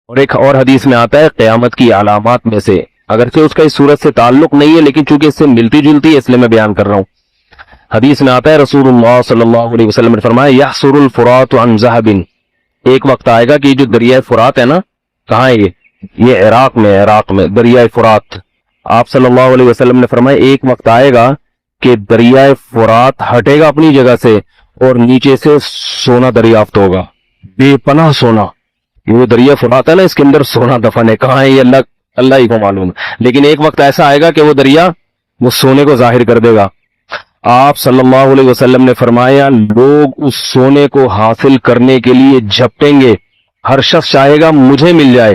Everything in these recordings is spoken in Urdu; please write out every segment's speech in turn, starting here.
اور ایک اور حدیث میں آتا ہے قیامت کی علامات میں سے، اگرچہ اس کا اس صورت سے تعلق نہیں ہے لیکن چونکہ اس سے ملتی جلتی ہے اس لیے میں بیان کر رہا ہوں۔ حدیث میں آتا ہے رسول اللہ صلی اللہ علیہ وسلم نے فرمایا یحصر الفرات عن ذہب، ایک وقت آئے گا کہ یہ جو دریائے فرات ہے نا، کہاں ہے یہ عراق میں دریائے فرات۔ آپ صلی اللہ علیہ وسلم نے فرمایا ایک وقت آئے گا کہ دریائے فرات ہٹے گا اپنی جگہ سے اور نیچے سے سونا دریافت ہوگا، بے پناہ سونا۔ یہ دریا فرات ہے نا، اس کے اندر سونا دفن ہے، کہاں ہے یہ اللہ ہی کو معلوم ہے، لیکن ایک وقت ایسا آئے گا کہ وہ دریا وہ سونے کو ظاہر کر دے گا۔ آپ صلی اللہ علیہ وسلم نے فرمایا لوگ اس سونے کو حاصل کرنے کے لیے جھپٹیں گے، ہر شخص چاہے گا مجھے مل جائے،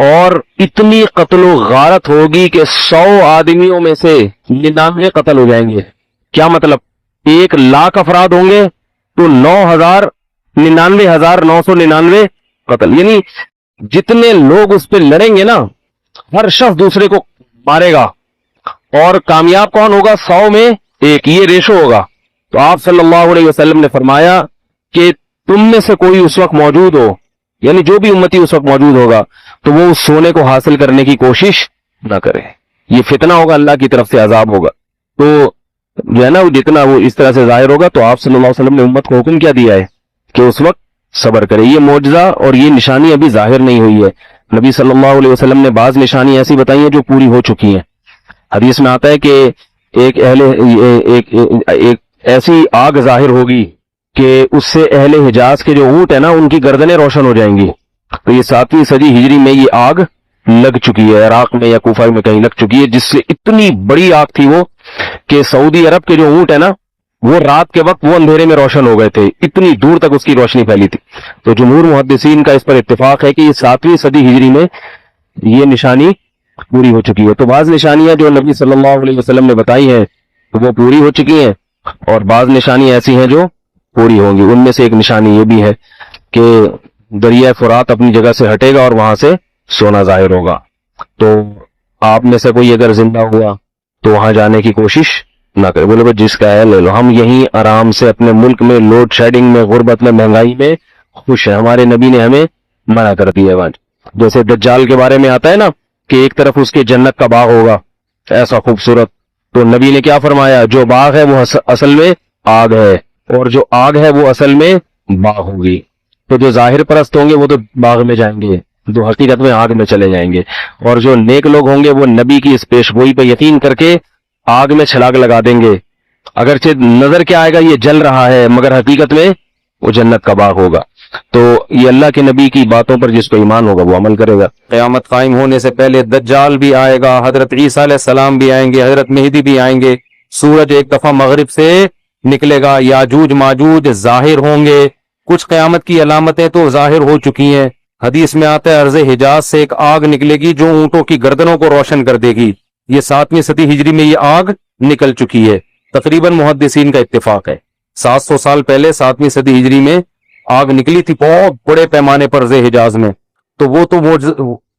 اور اتنی قتل و غارت ہوگی کہ 100 آدمیوں میں سے 99 قتل ہو جائیں گے۔ کیا مطلب؟ 1,00,000 افراد ہوں گے تو 99,999 قتل، یعنی جتنے لوگ اس پہ لڑیں گے نا، ہر شخص دوسرے کو مارے گا، اور کامیاب کون ہوگا؟ 100 میں 1، یہ ریشو ہوگا۔ تو آپ صلی اللہ علیہ وسلم نے فرمایا کہ تم میں سے کوئی اس وقت موجود ہو، یعنی جو بھی امتی اس وقت موجود ہوگا، تو وہ اس سونے کو حاصل کرنے کی کوشش نہ کرے، یہ فتنہ ہوگا، اللہ کی طرف سے عذاب ہوگا۔ تو جو ہے نا جتنا وہ اس طرح سے ظاہر ہوگا، تو آپ صلی اللہ علیہ وسلم نے امت کو حکم کیا دیا ہے کہ اس وقت صبر کرے۔ یہ معجزہ اور یہ نشانی ابھی ظاہر نہیں ہوئی ہے، نبی صلی اللہ علیہ وسلم نے بعض نشانی ایسی بتائی ہیں جو پوری ہو چکی ہیں۔ حدیث میں آتا ہے کہ ایک ایسی آگ ظاہر ہوگی کہ اس سے اہل حجاز کے جو اونٹ ہیں نا ان کی گردنیں روشن ہو جائیں گی۔ تو یہ 7ویں صدی ہجری میں یہ آگ لگ چکی ہے، عراق میں یا کوفہ میں کہیں لگ چکی ہے، جس سے اتنی بڑی آگ تھی وہ کہ سعودی عرب کے جو اونٹ ہے نا وہ رات کے وقت وہ اندھیرے میں روشن ہو گئے تھے، اتنی دور تک اس کی روشنی پھیلی تھی۔ تو جمہور محدثین کا اس پر اتفاق ہے کہ یہ 7ویں صدی ہجری میں یہ نشانی پوری ہو چکی ہے۔ تو بعض نشانیاں جو نبی صلی اللہ علیہ وسلم نے بتائی ہیں وہ پوری ہو چکی ہیں، اور بعض نشانی ایسی ہیں جو پوری ہوں گی۔ ان میں سے ایک نشانی یہ بھی ہے کہ دریائے فرات اپنی جگہ سے ہٹے گا اور وہاں سے سونا ظاہر ہوگا۔ تو آپ میں سے کوئی اگر زندہ ہوا تو وہاں جانے کی کوشش نہ کرے، بولے بھائی جس کا ہے لے لو، ہم یہیں آرام سے اپنے ملک میں لوڈ شیڈنگ میں، غربت میں، مہنگائی میں خوش ہیں۔ ہمارے نبی نے ہمیں منع کر دیا ہے۔ جیسے دجال کے بارے میں آتا ہے نا کہ ایک طرف اس کے جنت کا باغ ہوگا ایسا خوبصورت، تو نبی نے کیا فرمایا؟ جو باغ ہے وہ اصل میں آگ ہے، اور جو آگ ہے وہ اصل میں باغ ہوگی۔ تو جو ظاہر پرست ہوں گے وہ تو باغ میں جائیں گے، جو حقیقت میں آگ میں چلے جائیں گے، اور جو نیک لوگ ہوں گے وہ نبی کی اس پیش گوئی پہ یقین کر کے آگ میں چھلاگ لگا دیں گے، اگرچہ نظر کیا آئے گا یہ جل رہا ہے مگر حقیقت میں وہ جنت کا باغ ہوگا۔ تو یہ اللہ کے نبی کی باتوں پر جس کو ایمان ہوگا وہ عمل کرے گا۔ قیامت قائم ہونے سے پہلے دجال بھی آئے گا، حضرت عیسیٰ علیہ السلام بھی آئیں گے، حضرت مہدی بھی آئیں گے، سورج ایک دفعہ مغرب سے نکلے گا، یاجوج ماجوج ظاہر ہوں گے۔ کچھ قیامت کی علامتیں تو ظاہر ہو چکی ہیں، حدیث میں آتا ہے عرض حجاز سے ایک آگ نکلے گی جو اونٹوں کی گردنوں کو روشن کر دے گی۔ یہ 7ویں صدی ہجری میں یہ آگ نکل چکی ہے، تقریباً محدثین کا اتفاق ہے 700 سال پہلے 7ویں صدی ہجری میں آگ نکلی تھی بہت بڑے پیمانے پر عرض حجاز میں، تو وہ تو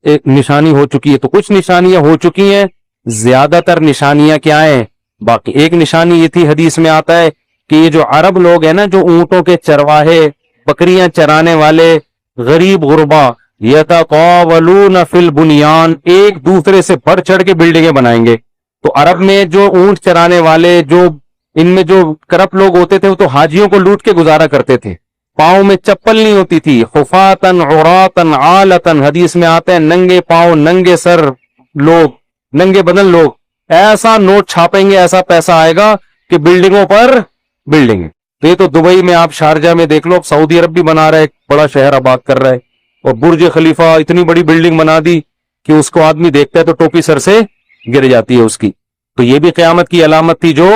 ایک نشانی ہو چکی ہے۔ تو کچھ نشانیاں ہو چکی ہیں، زیادہ تر نشانیاں کیا ہیں باقی؟ ایک نشانی یہ تھی، حدیث میں آتا ہے کہ یہ جو عرب لوگ ہیں نا، جو اونٹوں کے چرواہے، بکریاں چرانے والے غریب غربا، یتقاولون فی البنیان، ایک دوسرے سے بڑھ چڑھ کے بلڈنگیں بنائیں گے۔ تو عرب میں جو اونٹ چرانے والے، جو ان میں جو کرپٹ لوگ ہوتے تھے وہ تو حاجیوں کو لوٹ کے گزارا کرتے تھے، پاؤں میں چپل نہیں ہوتی تھی، خفاتن عوراتن عالتن، حدیث میں آتے ہیں ننگے پاؤں ننگے سر لوگ، ننگے بدن لوگ، ایسا نوٹ چھاپیں گے، ایسا پیسہ آئے گا کہ بلڈنگوں پر بلڈنگیں۔ تو یہ تو دبئی میں، آپ شارجہ میں دیکھ لو، سعودی عرب بھی بنا رہا ہے، ایک بڑا شہر آباد کر رہا ہے، اور برج خلیفہ اتنی بڑی بلڈنگ بنا دی کہ اس کو آدمی دیکھتا ہے تو ٹوپی سر سے گر جاتی ہے اس کی۔ تو یہ بھی قیامت کی علامت تھی جو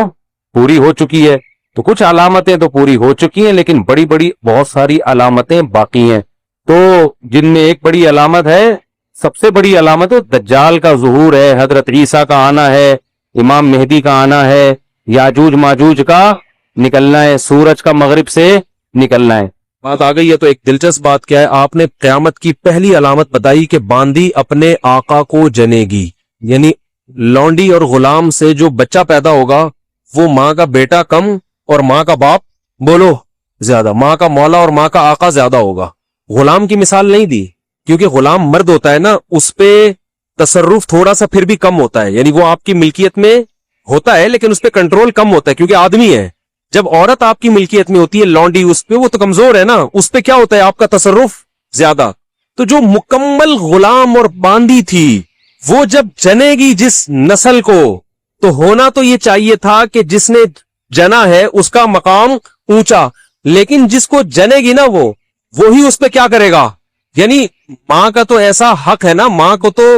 پوری ہو چکی ہے۔ تو کچھ علامتیں تو پوری ہو چکی ہیں، لیکن بڑی بڑی بہت ساری علامتیں باقی ہیں، تو جن میں ایک بڑی علامت ہے، سب سے بڑی علامت دجال کا ظہور ہے، حضرت عیسیٰ کا آنا ہے، امام مہدی کا آنا ہے، یاجوج ماجوج کا نکلنا ہے، سورج کا مغرب سے نکلنا ہے۔ بات آ گئی ہے تو ایک دلچسپ بات کیا ہے، آپ نے قیامت کی پہلی علامت بتائی کہ باندی اپنے آقا کو جنے گی، یعنی لونڈی اور غلام سے جو بچہ پیدا ہوگا وہ ماں کا بیٹا کم اور ماں کا باپ بولو زیادہ، ماں کا مولا اور ماں کا آقا زیادہ ہوگا۔ غلام کی مثال نہیں دی، کیونکہ غلام مرد ہوتا ہے نا, اس پہ تصرف تھوڑا سا پھر بھی کم ہوتا ہے, یعنی وہ آپ کی ملکیت میں ہوتا ہے لیکن اس پہ کنٹرول کم ہوتا ہے کیونکہ آدمی ہے. جب عورت آپ کی ملکیت میں ہوتی ہے, لونڈی اس پہ, وہ تو کمزور ہے نا, اس پہ کیا ہوتا ہے آپ کا تصرف زیادہ. تو جو مکمل غلام اور باندی تھی وہ جب جنے گی جس نسل کو, تو ہونا تو یہ چاہیے تھا کہ جس نے جنا ہے اس کا مقام اونچا, لیکن جس کو جنے گی نا وہی اس پہ کیا کرے گا. یعنی ماں کا تو ایسا حق ہے نا, ماں کو تو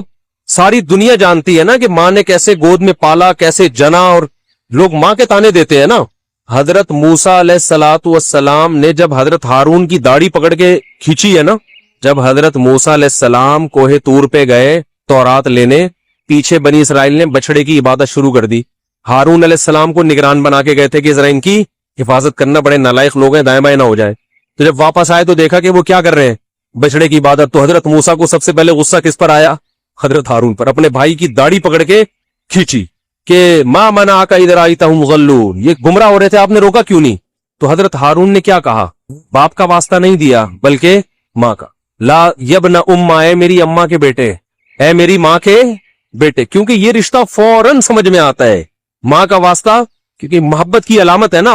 ساری دنیا جانتی ہے نا کہ ماں نے کیسے گود میں پالا, کیسے جنا, اور لوگ ماں کے تانے دیتے ہیں نا. حضرت موسیٰ علیہ الصلوۃ والسلام نے جب حضرت ہارون کی داڑھی پکڑ کے کھینچی ہے نا, جب حضرت موسیٰ علیہ السلام کوہ طور پہ گئے تورات لینے, پیچھے بنی اسرائیل نے بچڑے کی عبادت شروع کر دی. ہارون علیہ السلام کو نگران بنا کے گئے تھے کہ ذرا ان کی حفاظت کرنا, بڑے نالائق لوگ ہیں, دائیں بائیں نہ ہو جائے. تو جب واپس آئے تو دیکھا کہ وہ کیا کر رہے ہیں, بچڑے کی عبادت. تو حضرت موسیٰ کو سب سے پہلے غصہ کس پر آیا؟ حضرت ہارون پر. اپنے بھائی کی داڑھی پکڑ کے کھینچی کہ ما منعک اذ رأیتہم یضلون, یہ گمراہ ہو رہے تھے, آپ نے روکا کیوں نہیں؟ تو حضرت ہارون نے کیا کہا, باپ کا واسطہ نہیں دیا بلکہ ماں کا. لا یبن اماں, اے میری اماں کے بیٹے, اے میری ماں کے بیٹے, کیونکہ یہ رشتہ فوراً سمجھ میں آتا ہے. ماں کا واسطہ کیونکہ محبت کی علامت ہے نا.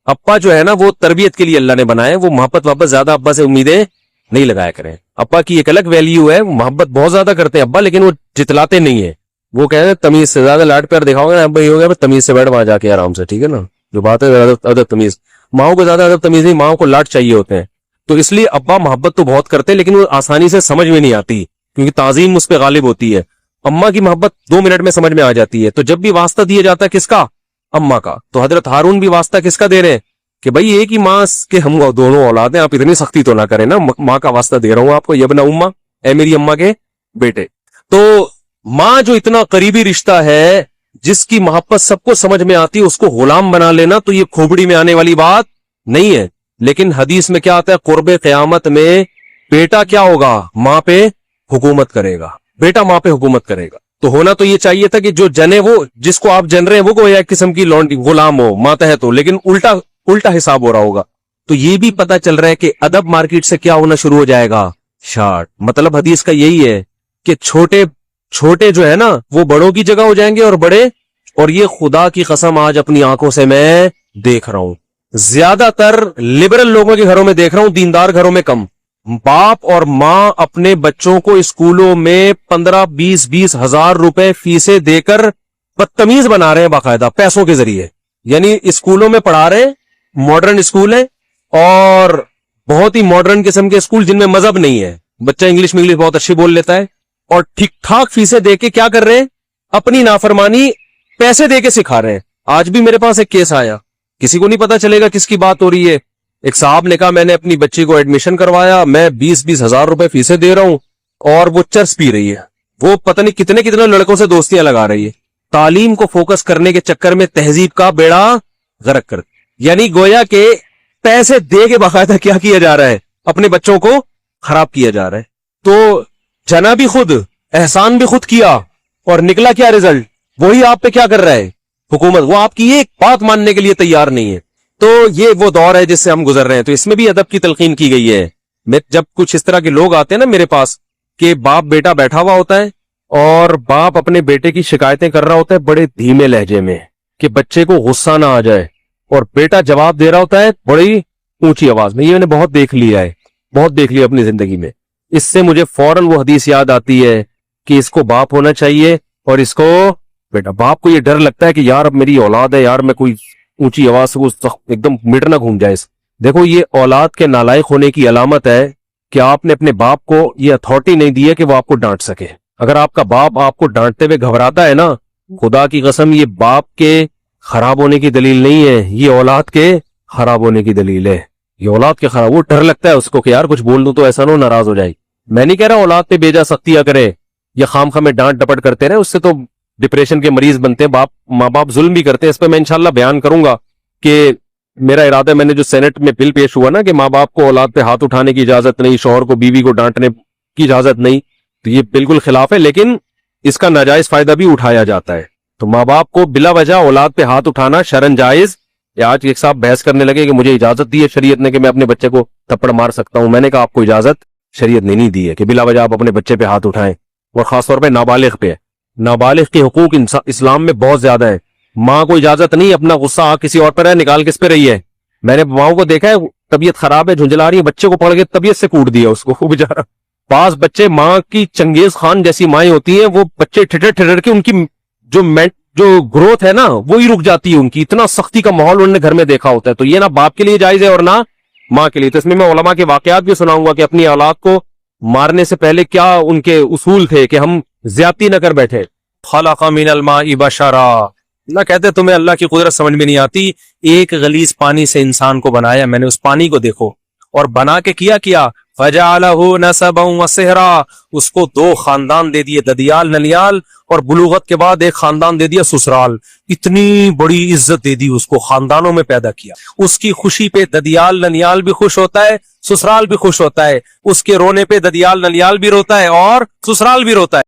ابا جو ہے نا وہ تربیت کے لیے اللہ نے بنائے, وہ محبت واپس زیادہ ابا سے امیدیں نہیں لگایا کریں. ابا کی ایک الگ ویلیو ہے, محبت بہت زیادہ کرتے ہیں ابا, لیکن وہ جتلاتے نہیں ہیں. وہ کہتے ہیں تمیز سے زیادہ لاڈ پیار دکھاؤ گے نا ابا, یہ ہو گیا تمیز سے بیٹھ وہاں جا کے آرام سے, ٹھیک ہے نا. جو بات ہے ادب تمیز, ماؤں کو زیادہ ادب تمیز نہیں, ماؤں کو لاڈ چاہیے ہوتے ہیں. تو اس لیے ابا محبت تو بہت کرتے ہیں لیکن وہ آسانی سے سمجھ میں نہیں آتی کیونکہ تعظیم اس پہ غالب ہوتی ہے. اماں کی محبت 2 منٹ میں سمجھ میں آ جاتی ہے. تو جب بھی واسطہ دیا جاتا ہے کس کا, اماں کا, تو حضرت ہارون بھی واسطہ کس کا دے رہے ہیں کہ بھائی ایک ہی ماں کے ہم دونوں اولاد ہیں, آپ اتنی سختی تو نہ کریں نا, ماں کا واسطہ دے رہا ہوں آپ کو, یبن اماں, اے میری اماں کے بیٹے. تو ماں جو اتنا قریبی رشتہ ہے, جس کی محبت سب کو سمجھ میں آتی ہے, اس کو غلام بنا لینا تو یہ کھوپڑی میں آنے والی بات نہیں ہے. لیکن حدیث میں کیا آتا ہے, قرب قیامت میں بیٹا کیا ہوگا, ماں پہ حکومت کرے گا, بیٹا ماں پہ حکومت کرے گا. تو ہونا تو یہ چاہیے تھا کہ جو جنے, وہ جس کو آپ جن رہے ہیں وہ کوئی ایک قسم کی لونڈی غلام ہو, ماتحت ہو, لیکن الٹا حساب ہو رہا ہوگا. تو یہ بھی پتا چل رہا ہے کہ ادب مارکیٹ سے کیا ہونا شروع ہو جائے گا, شارٹ. مطلب حدیث کا یہی ہے کہ چھوٹے جو ہے نا وہ بڑوں کی جگہ ہو جائیں گے, اور بڑے, اور یہ خدا کی قسم آج اپنی آنکھوں سے میں دیکھ رہا ہوں, زیادہ تر لبرل لوگوں کے گھروں میں دیکھ رہا ہوں, دیندار گھروں میں کم. باپ اور ماں اپنے بچوں کو اسکولوں میں 15-20 ہزار روپے فیسیں دے کر بدتمیز بنا رہے ہیں باقاعدہ پیسوں کے ذریعے. یعنی اسکولوں میں پڑھا رہے ہیں, ماڈرن اسکول ہیں, اور بہت ہی ماڈرن قسم کے اسکول جن میں مذہب نہیں ہے, بچہ انگلش بہت اچھی بول لیتا ہے, اور ٹھیک ٹھاک فیسیں دے کے کیا کر رہے ہیں, اپنی نافرمانی پیسے دے کے سکھا رہے ہیں. آج بھی میرے پاس ایک کیس آیا, کسی کو نہیں پتا چلے گا کس کی بات ہو رہی ہے. ایک صاحب نے کہا میں نے اپنی بچی کو ایڈمیشن کروایا, میں 20 ہزار روپے فیسیں دے رہا ہوں, اور وہ چرس پی رہی ہے, وہ پتہ نہیں کتنے لڑکوں سے دوستیاں لگا رہی ہے. تعلیم کو فوکس کرنے کے چکر میں تہذیب کا بیڑا غرق کر, یعنی گویا کہ پیسے دے کے باقاعدہ کیا کیا جا رہا ہے, اپنے بچوں کو خراب کیا جا رہا ہے. تو جنا بھی خود, احسان بھی خود کیا, اور نکلا کیا رزلٹ, وہی آپ پہ کیا کر رہا ہے حکومت, وہ آپ کی ایک بات ماننے کے لیے تیار نہیں ہے. تو یہ وہ دور ہے جس سے ہم گزر رہے ہیں. تو اس میں بھی ادب کی تلقین کی گئی ہے. جب کچھ اس طرح کے لوگ آتے ہیں نا میرے پاس, کہ باپ بیٹا بیٹھا ہوا ہوتا ہے اور باپ اپنے بیٹے کی شکایتیں کر رہا ہوتا ہے بڑے دھیمے لہجے میں کہ بچے کو غصہ نہ آ جائے, اور بیٹا جواب دے رہا ہوتا ہے بڑی اونچی آواز میں. یہ میں نے بہت دیکھ لیا اپنی زندگی میں. اس سے مجھے فوراً وہ حدیث یاد آتی ہے کہ اس کو باپ ہونا چاہیے, اور اس کو بیٹا. باپ کو یہ ڈر لگتا ہے کہ یار اب میری اولاد ہے, یار میں کوئی اونچی آواز سے ایک دم میٹر نہ گھوم جائے. دیکھو یہ اولاد کے نالائق ہونے کی علامت ہے کہ آپ نے اپنے باپ کو یہ اتھارٹی نہیں دی ہے کہ وہ آپ کو ڈانٹ سکے. اگر آپ کا باپ آپ کو ڈانٹتے ہوئے گھبراتا ہے نا, خدا کی قسم یہ باپ کے خراب ہونے کی دلیل نہیں ہے, یہ اولاد کے خراب ہونے کی دلیل ہے. یہ اولاد کے خراب, وہ ڈر لگتا ہے اس کو کہ یار کچھ بول دوں تو ایسا نہ ناراض ہو جائے. میں نہیں کہہ رہا اولاد پہ بیجا سختیاں کرے یا خام خامے ڈانٹ ڈپٹ کرتے رہے, اس سے تو ڈپریشن کے مریض بنتے ہیں. ماں باپ ظلم بھی کرتے ہیں. اس پہ میں انشاءاللہ بیان کروں گا کہ میرا ارادہ, میں نے جو سینٹ میں بل پیش ہوا نا کہ ماں باپ کو اولاد پہ ہاتھ اٹھانے کی اجازت نہیں, شوہر کو بیوی کو ڈانٹنے کی اجازت نہیں, تو یہ بالکل خلاف ہے, لیکن اس کا ناجائز فائدہ بھی اٹھایا جاتا ہے. تو ماں باپ کو بلا وجہ اولاد پہ ہاتھ اٹھانا شرعن جائز. یا آج ایک صاحب بحث کرنے لگے کہ مجھے اجازت دی ہے شریعت نے کہ میں اپنے بچے کو تھپڑ مار سکتا ہوں. میں نے کہا آپ کو اجازت شریعت نے نہیں دی ہے کہ بلا وجہ آپ اپنے بچے پہ ہاتھ اٹھائیں، اور خاص طور پہ نابالغ پہ. نابالغ کے حقوق اسلام میں بہت زیادہ ہے. ماں کو اجازت نہیں اپنا غصہ کسی اور پر ہے نکال کس پہ رہی ہے. میں نے ماؤں کو دیکھا ہے طبیعت خراب ہے جھنجلا رہی ہے، بچے کو پڑھ کے طبیعت سے کوٹ دیا اس کو، وہ بیچارہ. بعض بچے ماں کی چنگیز خان جیسی مائیں ہوتی ہیں، وہ بچے ٹھٹر ٹھٹر کے ان کی جو گروتھ ہے نا وہی رک جاتی ہے ان کی. اتنا سختی کا ماحول انہوں نے گھر میں دیکھا ہوتا ہے. تو یہ نہ باپ کے لیے جائز ہے اور نہ ماں کے لیے. تو اس میں علماء کے واقعات بھی سناؤں گا کہ اپنی اولاد کو مارنے سے پہلے کیا ان کے اصول تھے کہ ہم زیادتی نہ کر بیٹھے. خلق من الماء بشرا، نہ کہتے تمہیں اللہ کی قدرت سمجھ میں نہیں آتی. ایک غلیظ پانی سے انسان کو بنایا میں نے، اس پانی کو دیکھو، اور بنا کے کیا فجعلہ نسبا وصہرا، اس کو 2 خاندان دے دیے، ددیال ننیال، اور بلوغت کے بعد ایک خاندان دے دیا سسرال. اتنی بڑی عزت دے دی اس کو، خاندانوں میں پیدا کیا. اس کی خوشی پہ ددیال ننیال بھی خوش ہوتا ہے، سسرال بھی خوش ہوتا ہے. اس کے رونے پہ ددیال ننیال بھی روتا ہے اور سسرال بھی روتا ہے.